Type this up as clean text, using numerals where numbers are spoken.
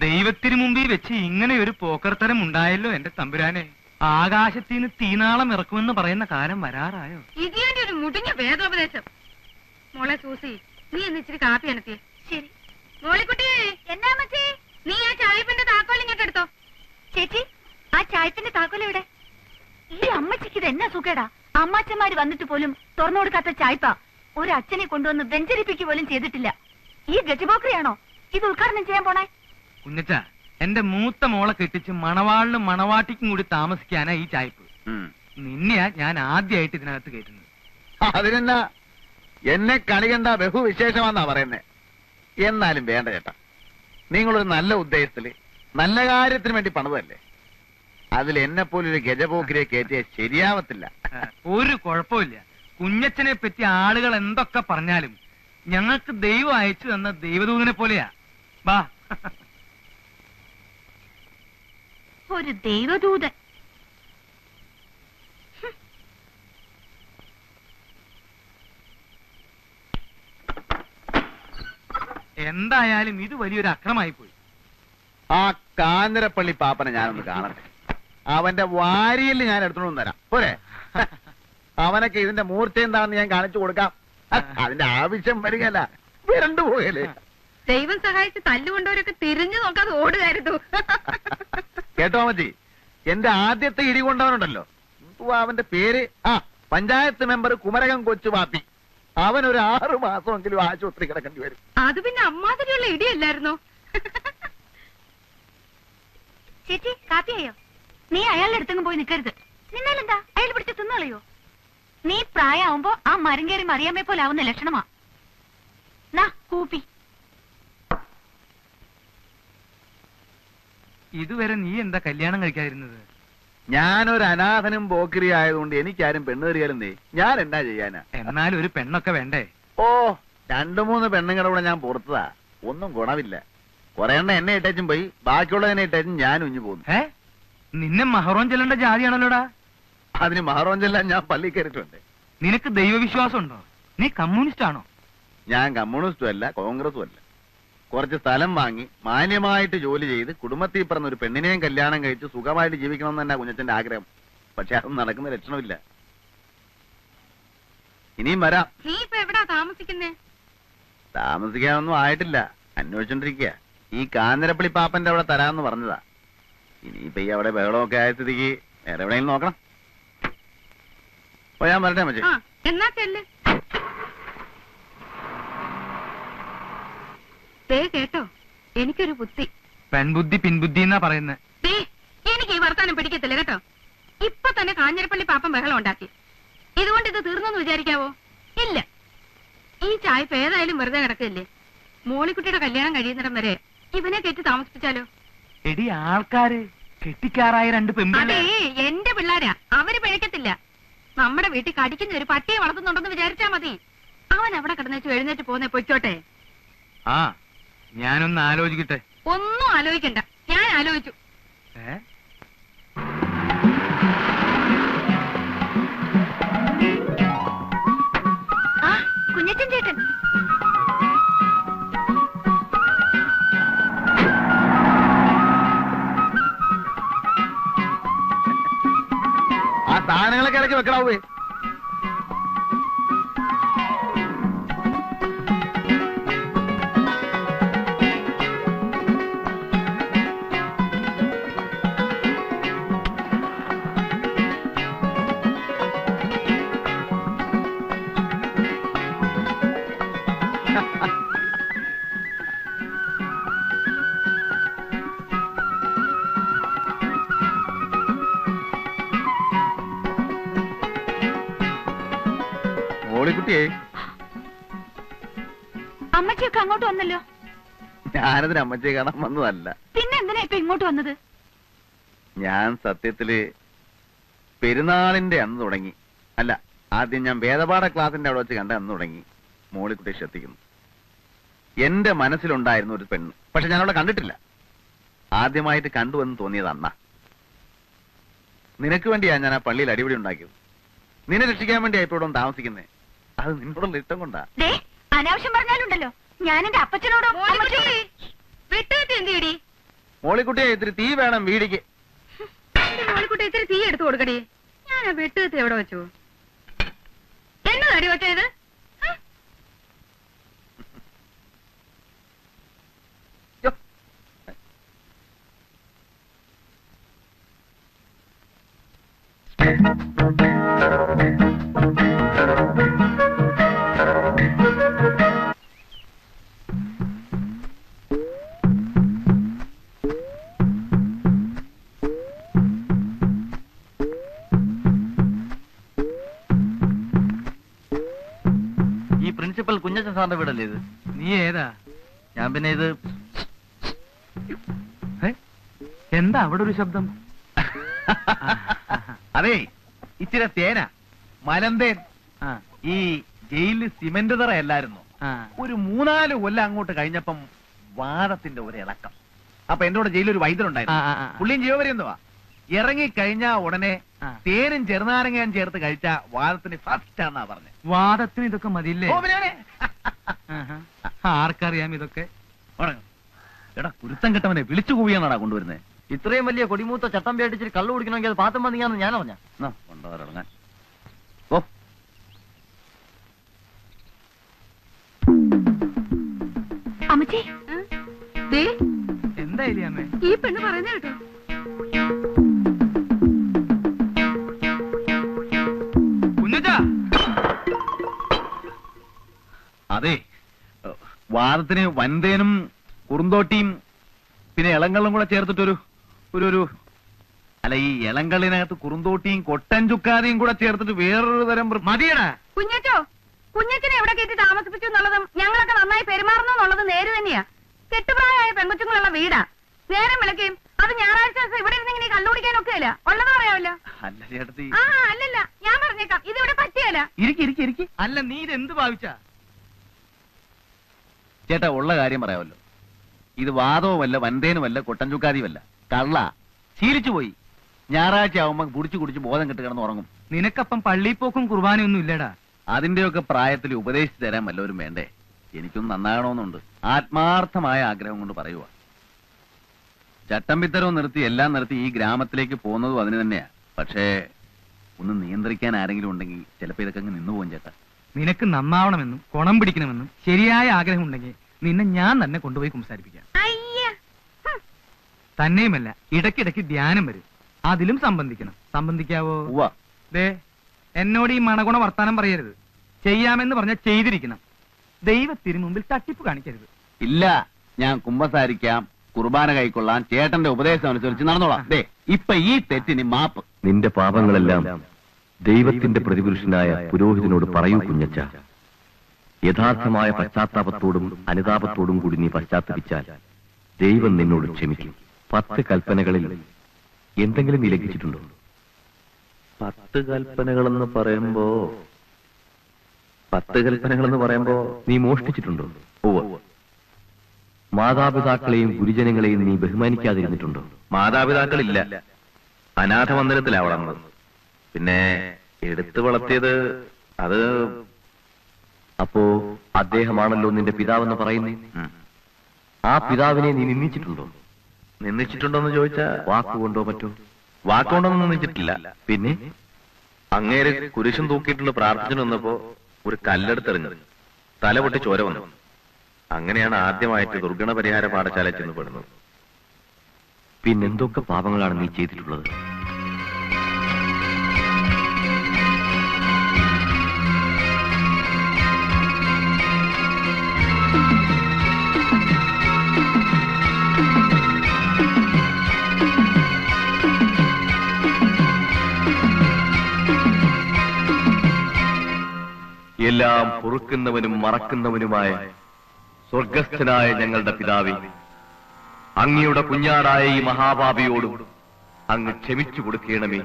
ദൈവത്തിനു മുമ്പിൽ വെച്ച് ഇങ്ങനെ ഒരു പോക്കർത്തരം ഉണ്ടായല്ലോ എന്റെ തമ്പുരാനെ. ആകാശത്തിന് തീനാളം ഇറക്കുമെന്ന് പറയുന്ന കാലം വരാറായോ? ഇതിന്റെ ഒരു മുടിഞ്ഞ വേദോപദേശം. മോളെ സൂസി, നീ എന്ന് ഇച്ചിരി കാപ്പി അനത്തിയേ. ശരി. മോളിക്കുട്ടി, എന്നാ മച്ചി, നീ ആ ചായപ്പിന്റെ താക്കോൽ ഇങ്ങോട്ട് എടുത്തോ. ചേച്ചി, ആ ചായത്തിന്റെ താക്കോൽ എവിടെ? ഈ അമ്മച്ചിക്ക് ഇത് എന്നാ സുഖേടാ. അമ്മാച്ചന്മാര് വന്നിട്ട് പോലും തുറന്നു കൊടുക്കാത്ത ചായപ്പ ഒരു അച്ഛനെ കൊണ്ടുവന്ന് വെഞ്ചരിപ്പിക്കുക പോലും ചെയ്തിട്ടില്ല. ഈ ഗജബോക്രിയാണോ ഇത് ഉദ്ഘാടനം ചെയ്യാൻ പോണേ? കുഞ്ഞച്ച, എന്റെ മൂത്ത മോളെ കെട്ടിച്ച് മണവാളിനും മണവാട്ടിക്കും കൂടി താമസിക്കാനാ ഈ ചായ്പ്. നിന്നെയാ ഞാൻ ആദ്യമായിട്ട് ഇതിനകത്ത് കയറ്റുന്നത്. അതിനെന്നാ എന്നെ കണി കണ്ട ബഹുവിശേഷമാന്നാ പറയുന്നേ. എന്നാലും വേണ്ട ചേട്ടാ, നിങ്ങളൊരു നല്ല ഉദ്ദേശത്തില് നല്ല കാര്യത്തിന് വേണ്ടി പണിതല്ലേ. അതിൽ എന്നെ പോലൊരു ഗജപോക്കിരെ കയറ്റിയ ശരിയാവത്തില്ല. ഒരു കുഴപ്പമില്ല. കുഞ്ഞച്ചനെ പറ്റി ആളുകൾ എന്തൊക്കെ പറഞ്ഞാലും ഞങ്ങൾക്ക് ദൈവം അയച്ചു തന്ന ദൈവദൂതനെ പോലെയാ. ബാ. ഒരു ദൈവദൂതൻ. എന്തായാലും ഇത് വലിയൊരു അക്രമായി പോയി. ആ കാഞ്ഞിരപ്പള്ളി പാപ്പനെ ഞാനൊന്ന് കാണട്ടെ. അവന്റെ വാരിയിൽ ഞാൻ എടുത്തോണ്ട് തരാം പോരെ. അവനൊക്കെ ഇതിന്റെ മൂർച്ച എന്താണെന്ന് ഞാൻ കാണിച്ചു കൊടുക്കാം. അതിന്റെ ആവശ്യം വരികയല്ല, വിരണ്ടു പോയല്ലേ. ദൈവം സഹായിച്ച് തല്ലുകൊണ്ടവരൊക്കെ തിരിഞ്ഞു നോക്കാതെ ഓടുകയായിരുന്നു. കേട്ടോ മച്ചി, എന്റെ ആദ്യത്തെ ഇടി കൊണ്ടവനുണ്ടല്ലോ, അവന്റെ പേര് പഞ്ചായത്ത് മെമ്പർ കുമരകം കൊച്ചു പാപ്പി. അവനൊരു 6 മാസമെങ്കിലും ആശുപത്രി കിടക്കേണ്ടി വരും. അത് പിന്നെ അമ്മാതിരിയുള്ള ഇടിയല്ലായിരുന്നോ? ചേച്ചി, കാപ്പിയായോ? നീ അയാളുടെ അടുത്തെങ്കിലും പോയി നിൽക്കരുത്. നിന്നാലെന്താ, അയാൾ പിടിച്ച് തിന്നളയോ? നീ പ്രായമാവുമ്പോ ആ മരം കയറി മറിയാമ്മയെ പോലെ ആവുന്ന ലക്ഷണമാ. നാ കൂപ്പി. ഇതുവരെ നീ എന്താ കല്യാണം കഴിക്കാതിരുന്നത്? ഞാനൊരു അനാഥനും പോക്കിരി ആയതുകൊണ്ട് എനിക്കാരും പെണ്ണ് കയറിയാലും ഞാൻ എന്നാ ചെയ്യാനാ? എന്നാലും ഒരു പെണ്ണൊക്കെ വേണ്ടേ? ഓ, 2-3 പെണ്ണുങ്ങളുടെ കൂടെ ഞാൻ പുറത്തതാ, ഒന്നും ഗുണമില്ല. കുറെ എണ്ണ എന്നെ ഇട്ടേച്ചും പോയി, ബാക്കിയുള്ളതിനെ ഇട്ടേച്ചും ഞാൻ ഉഞ്ഞു പോകുന്നു. നിന്നെ മഹറോൻ ചെല്ലേണ്ട ജാതിയാണല്ലോടാ. അതിന് മഹറോൻ ചെല്ലാൻ ഞാൻ പള്ളി കയറിയിട്ടുണ്ട്. നിനക്ക് ദൈവവിശ്വാസം ഉണ്ടോ? നീ കമ്മ്യൂണിസ്റ്റ് ആണോ? ഞാൻ കമ്മ്യൂണിസ്റ്റും അല്ല, കോൺഗ്രസും അല്ല. കുറച്ച് സ്ഥലം വാങ്ങി മാന്യമായിട്ട് ജോലി ചെയ്ത് കുടുംബത്തിൽ പറഞ്ഞ ഒരു പെണ്ണിനെയും കല്യാണം കഴിച്ച് സുഖമായിട്ട് ജീവിക്കണമെന്ന് തന്നെ കുഞ്ഞച്ചന്റെ ആഗ്രഹം. പക്ഷെ അതൊന്നും നടക്കുന്ന ലക്ഷണമില്ല. ഇനിയും വരാം. നീ ഇപ്പൊ എവിടാ താമസിക്കുന്നേ? താമസിക്കാനൊന്നും ആയിട്ടില്ല, അന്വേഷിച്ചോണ്ടിരിക്കുക. ഈ കാഞ്ഞിരപ്പള്ളി പാപ്പന്റെ അവിടെ തരാമെന്ന് പറഞ്ഞതാ. ഇനിയിപ്പൊ ഈ അവിടെ ബഹളമൊക്കെ ആയ സ്ഥിതിക്ക് വേറെ എവിടെയെങ്കിലും നോക്കണം. ഓ, ഞാൻ വരട്ടെ മച്ചേ. എന്നാ ചെല്ല്. കേട്ടോ, എനിക്കൊരു ബുദ്ധി. പെൺബുദ്ധി പിൻബുദ്ധി എന്നാ പറയുന്നത്. എനിക്ക് ഈ വർത്താനം പിടിക്കത്തില്ല കേട്ടോ. ഇപ്പൊ തന്നെ കാഞ്ഞിരപ്പള്ളി പാപ്പൻ ബഹളം ഉണ്ടാക്കി. ഇതുകൊണ്ട് ഇത് തീർന്നെന്ന് വിചാരിക്കാവോ? ഇല്ല. ഈ ചായപ്പ് ഏതായാലും വെറുതെ കിടക്കില്ലേ. മോളിക്കുട്ടിയുടെ കല്യാണം കഴിയുന്നിടം വരെ ഇവനെ കെട്ടി താമസിപ്പിച്ചാലോ? എടി, ആൾക്കാര് കെട്ടിക്കാറായ 2 പെൺപിള്ളേ. അതേ, എന്റെ പിള്ളാരാ, അവര് പിഴക്കത്തില്ല. നമ്മുടെ വീട്ടിൽ കടിക്കുന്ന ഒരു പട്ടിയെ വളർത്തുന്നുണ്ടെന്ന് വിചാരിച്ചാ മതി. അവൻ അവിടെ കിടന്നേച്ചു എഴുന്നേറ്റ് പോന്നെ പൊയ്ക്കോട്ടെ. ഞാനൊന്ന് ആലോചിക്കട്ടെ. ഒന്നും ആലോചിക്കണ്ട, ഞാൻ ആലോചിച്ചു. കുഞ്ഞച്ചൻ ചേട്ടൻ. ആ സാധനങ്ങളൊക്കെ ഇടയ്ക്ക് വെക്കണാവേ. മോളിക്കുട്ടിയെ, അമ്മച്ചിയൊക്കെ അങ്ങോട്ട് വന്നല്ലോ. ഞാനതിന് അമ്മച്ചിയെ കാണാൻ വന്നതല്ല. പിന്നെ എന്തിനാ ഇപ്പൊ ഇങ്ങോട്ട് വന്നത്? ഞാൻ സത്യത്തില് പെരുന്നാളിന്റെ അന്ന് തുടങ്ങി, അല്ല, ആദ്യം ഞാൻ വേദപാഠ ക്ലാസിന്റെ അവിടെ വെച്ച് കണ്ട അന്ന് തുടങ്ങി മോളിക്കുട്ടിയെ ശ്രദ്ധിക്കുന്നു. എന്റെ മനസ്സിലുണ്ടായിരുന്നു ഒരു പെണ്ണ്, പക്ഷെ ഞാൻ അവളെ കണ്ടിട്ടില്ല. ആദ്യമായിട്ട് കണ്ടുവെന്ന് തോന്നിയത് അന്നാ. നിനക്ക് വേണ്ടിയാ ഞാൻ ആ പള്ളിയിൽ അടിപിടി ഉണ്ടാക്കിയത്. നിന്നെ രക്ഷിക്കാൻ വേണ്ടിയാ ഇപ്പൊ ഇവിടെ താമസിക്കുന്നേ. അത് നിന്നോടുള്ള ഇഷ്ടം കൊണ്ടാ. അനാവശ്യം പറഞ്ഞാലുണ്ടല്ലോ, ഞാൻ എന്റെ അപ്പച്ചനോടോ വിട്ടുകെട്ടി എന്തിയടി? മോളിക്കുട്ടിയെ ഇത്തിരി തീ വേണം വീടിക്ക്. മോളിക്കുട്ടി ഇത്തിരി തീ എടുത്തു കൊടുക്കടി. ഞാൻ ആ വെട്ടുകത്തി എവിടെ വെച്ചു? എന്നതടി വെച്ചത്? ഈ പ്രിൻസിപ്പൽ കുഞ്ഞച്ചൻ സാറിന്റെ വീടല്ലേ ഇത്? നീ ഏതാ? ഞാൻ പിന്നെ ഇത് എന്താ അവിടെ ഒരു ശബ്ദം? അതെ, ഇച്ചിരി തേന മലന്തേൻ. ആ, ഈ ജയിലിൽ സിമന്റ് തറ അല്ലായിരുന്നു. ആ. ഒരു 3-4 കൊല്ലം അങ്ങോട്ട് കഴിഞ്ഞപ്പം വാദത്തിന്റെ ഒരു ഇളക്കം. അപ്പൊ എന്റെ കൂടെ ജയിലൊരു വൈദ്യരുണ്ടായിരുന്നു. ആ, ആ, ആ. പുള്ളിയും ജീവപര്യന്തവാ. ഇറങ്ങിക്കഴിഞ്ഞാ ഉടനെ ആ. തേനും ചെറുനാരങ്ങയും ചേർത്ത് കഴിച്ച വാദത്തിന് ഫസ്റ്റ് ആണെന്നാ പറഞ്ഞത്. വാദത്തിന് ഇതൊക്കെ മതിയില്ലേ? ഓ, പിന്നെ ആഹാ. ആർക്കറിയാം ഇതൊക്കെ? ഉറങ്ങ്. എടാ, കുരുത്തം കെട്ടവനെ വിളിച്ചു കൂവിയാണാടാ കൊണ്ടുവരുന്നത്. ഇത്രയും വലിയ കൊടിമൂത്ത ചട്ടം പേടിച്ചിട്ട് കള്ളു കുടിക്കണമെങ്കിൽ അത് പാത്തം വന്നിങ്ങാന്ന് ഞാൻ അറിഞ്ഞ കൊണ്ടുവരങ്ങാൻ. ഓ, അമ്മച്ചി, ദേ, എന്തായാലും അമ്മേ? ഈ പെണ്ണ് പറയുന്ന കേട്ടോ. കുഞ്ഞച്ചാ, അതെ, വാദത്തിന് വൻതേനും കുറുന്തോട്ടിയും പിന്നെ ഇളങ്കള്ളും കൂടെ ചേർത്തിട്ടൊരു ഒരു അല്ല, ഈ ഇളങ്കള്ളിനകത്ത് കുറുന്തോട്ടിയും കൊട്ടൻ ചുക്കാതിയും കൂടെ ചേർത്തിട്ട് വേറൊരു തരം മതിയടാ. കുഞ്ഞച്ചോ, കുഞ്ഞച്ചനെ എവിടെ കയറ്റി താമസിപ്പിച്ചു എന്നുള്ളതും ഞങ്ങളൊക്കെ നന്നായി പെരുമാറുന്നു എന്നുള്ളതും നേര് തന്നെയാ. കെട്ടുപ്രായമായ പെൺകൊച്ചുങ്ങളുള്ള വീടാ. നേരം വിളക്കുകയും അത് ഞായറാഴ്ച ദിവസം ഇവിടെ ഇരുന്ന് ഇങ്ങനെ കള്ളുകുടിക്കാനൊക്കെ അല്ല. ഉള്ളത് പറയാമല്ലോ. അല്ല ചേട്ടത്തി, ആ, അല്ലല്ല, ഞാൻ പറഞ്ഞേക്കാം, ഇതിവിടെ പറ്റിയല്ല. ഇരിക്കി. അല്ല, നീ ഇതെന്ത് ഭാവിച്ചാ? ചേട്ടാ, ഉള്ള കാര്യം പറയാമല്ലോ. ഇത് വാദവുമല്ല, വൻതേനുമല്ല, കൊട്ടൻ ചുക്കാതിയുമല്ല, കള്ള. ശീലിച്ചു പോയി. ഞായറാഴ്ച ആവുമ്പോ കുടിച്ചു കുടിച്ച് ബോധം കെട്ട് കിടന്ന് ഉറങ്ങും. നിനക്കപ്പം പള്ളിപ്പോക്കും കുർബാനയൊന്നും ഇല്ലടാ. അതിന്റെയൊക്കെ പ്രായത്തിൽ ഉപദേശിച്ചു തരാൻ വല്ലവരും വേണ്ടേ? എനിക്കൊന്നും നന്നാകണമെന്നുണ്ട്. ആത്മാർത്ഥമായ ആഗ്രഹം കൊണ്ട് പറയുക. ചട്ടമ്പിത്തരവും നിർത്തി എല്ലാം നിർത്തി ഈ ഗ്രാമത്തിലേക്ക് പോകുന്നതും അതിന് തന്നെയാ. പക്ഷേ ഒന്ന് നിയന്ത്രിക്കാൻ ആരെങ്കിലും ഉണ്ടെങ്കിൽ ചിലപ്പോ ഇതൊക്കെ അങ്ങ് നിന്നു പോകും ചേട്ടാ. നിനക്ക് നന്നാവണമെന്നും കുണം പിടിക്കണമെന്നും ശരിയായ ആഗ്രഹം ഉണ്ടെങ്കിൽ നിന്നെ ഞാൻ തന്നെ കൊണ്ടുപോയി സംസാരിപ്പിക്കാം. അയ്യ, തന്നെയുമല്ല, ഇടയ്ക്കിടയ്ക്ക് ധ്യാനം വരും. അതിലും സംബന്ധിക്കണം. സംബന്ധിക്കാവോ? ഉവ്വ. ദേ, എന്നോട് ഈ മണഗുണ വർത്താനം പറയരുത്. ചെയ്യാമെന്ന് പറഞ്ഞാൽ ചെയ്തിരിക്കണം. ദൈവത്തിന് മുമ്പിൽ തട്ടിപ്പ് കാണിക്കരുത്. ഇല്ല, ഞാൻ കുമ്പസാരിക്കാം, കുർബാന കൈക്കൊള്ളാം, ചേട്ടന്റെ ഉപദേശം അനുസരിച്ച് നടന്നോളാം. ദേ, ഇപ്പൊ ഈ തെറ്റിന് മാപ്പ്. നിന്റെ പാപങ്ങളെല്ലാം ദൈവത്തിന്റെ പ്രതിപുരുഷനായ പുരോഹിതനോട് പറയൂ കുഞ്ഞച്ച. യഥാർത്ഥമായ പശ്ചാത്താപത്തോടും അനുതാപത്തോടും കൂടി നീ പശ്ചാത്തപിച്ചാൽ ദൈവം നിന്നോട് ക്ഷമിക്കും. 10 കൽപ്പനകളിൽ എന്തെങ്കിലും നീ ലംഘിച്ചിട്ടുണ്ടോ? 10 കൽപ്പനകളെന്ന് പറയുമ്പോ നീ മോഷ്ടിച്ചിട്ടുണ്ടോ? മാതാപിതാക്കളെയും ഗുരുജനങ്ങളെയും നീ ബഹുമാനിക്കാതിരുന്നിട്ടുണ്ടോ? മാതാപിതാക്കളില്ല, അനാഥ മന്ദിരത്തിലാ വളർന്നത്. പിന്നെ എടുത്തു വളർത്തിയത് അത് അപ്പോ അദ്ദേഹമാണല്ലോ നിന്റെ പിതാവെന്ന് പറയുന്നേ. ആ പിതാവിനെ നീ നിന്ദിച്ചിട്ടുണ്ടോ? നിന്ദിച്ചിട്ടുണ്ടോന്ന് ചോദിച്ചാ വാക്കുകൊണ്ടോ മറ്റോ? വാക്കുകൊണ്ടൊന്നും നിന്ദിച്ചിട്ടില്ല. പിന്നെ അങ്ങേര് കുരിശും തൂക്കിയിട്ടുണ്ട് പ്രാർത്ഥിച്ചു വന്നപ്പോ ഒരു കല്ലെടുത്തെറിഞ്ഞു, തല പൊട്ടി ചോര വന്നു. അങ്ങനെയാണ് ആദ്യമായിട്ട് ദുർഗണ പരിഹാര പാഠശാല ചെന്ന് പെടുന്നത്. പിന്നെന്തൊക്കെ പാപങ്ങളാണ് നീ ചെയ്തിട്ടുള്ളത്? എല്ലാം പൊറുക്കുന്നവനും മറക്കുന്നവനുമായ സ്വർഗസ്ഥനായ ഞങ്ങളുടെ പിതാവേ, അങ്ങയുടെ കുഞ്ഞാടായ ഈ മഹാപാപിയോടും അങ്ങ് ക്ഷമിച്ചു കൊടുക്കണമേ.